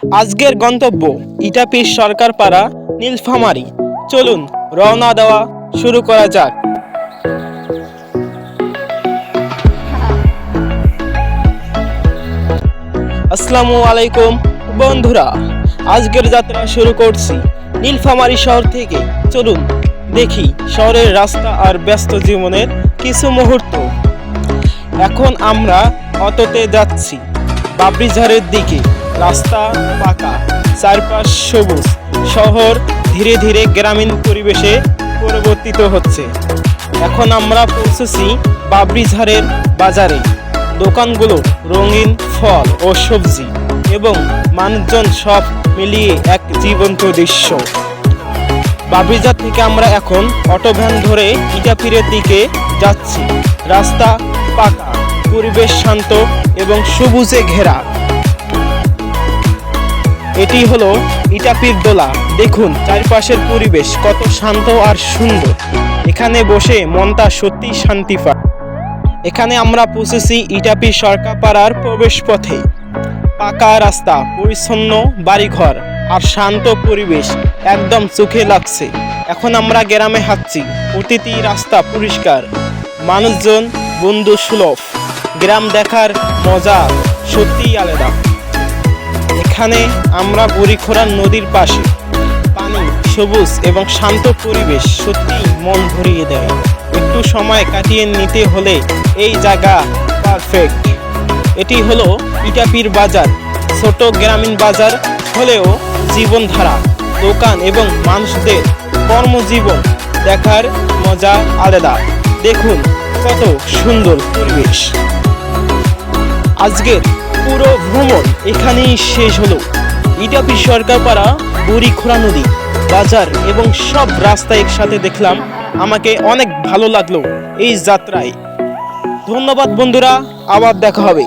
আজকের গন্তব্য ইটাপির সরকারপাড়া নীলফামারী। চলুন রওনা দেওয়া শুরু করা যাক। আসসালামু আলাইকুম বন্ধুরা, আজকের যাত্রা শুরু করছি নীলফামারী শহর থেকে। চলুন দেখি শহরের রাস্তা আর ব্যস্ত জীবনের কিছু মুহূর্ত। এখন আমরা অটোতে যাচ্ছি বাবরিঝারের দিকে। রাস্তা পাকা, চারপাশ সবুজ, শহর ধীরে ধীরে গ্রামীণ পরিবেশে পরিবর্তিত হচ্ছে। এখন আমরা পৌঁছেছি বাবরিঝারের বাজারে। দোকানগুলো রঙিন ফল ও সবজি এবং মানুষজন সব মিলিয়ে এক জীবন্ত দৃশ্য। বাবরিঝার থেকে আমরা এখন অটো ভ্যান ধরে ইটাপিরের দিকে যাচ্ছি। রাস্তা পাকা, পরিবেশ শান্ত এবং সবুজে ঘেরা। এটি হলো ইটাপির দোলা। দেখুন চারপাশের পরিবেশ কত শান্ত আর সুন্দর। এখানে বসে মনটা সত্যি শান্তি পায়। এখানে আমরা পৌঁছেছি ইটাপির সরকারপাড়ার প্রবেশ পথে। পাকা রাস্তা, পরিচ্ছন্ন বাড়িঘর আর শান্ত পরিবেশ একদম চোখে লাগছে। এখন আমরা গ্রামে হাঁটছি। প্রতিটি রাস্তা পরিষ্কার, মানুষজন বন্ধু সুলভ। গ্রাম দেখার মজা সত্যিই আলাদা। এখানে আমরা বুড়িখোড়া নদীর পাশে। পানি, সবুজ এবং শান্ত পরিবেশ সত্যিই মন ভরিয়ে দেয়। একটু সময় কাটিয়ে নিতে হলে এই জায়গা পারফেক্ট। এটি হলো ইটাপির বাজার। ছোট গ্রামীণ বাজার হলেও জীবনধারা, দোকান এবং মানুষদের কর্মজীবন দেখার মজা আলাদা। দেখুন কত সুন্দর পরিবেশ। আজকের পুরো ভ্রমণ এখানেই শেষ হলো। ইটাপি সরকারপাড়া, বুড়িখোড়া নদী, বাজার এবং সব রাস্তা একসাথে দেখলাম। আমাকে অনেক ভালো লাগলো এই যাত্রায়। ধন্যবাদ বন্ধুরা, আবার দেখা হবে।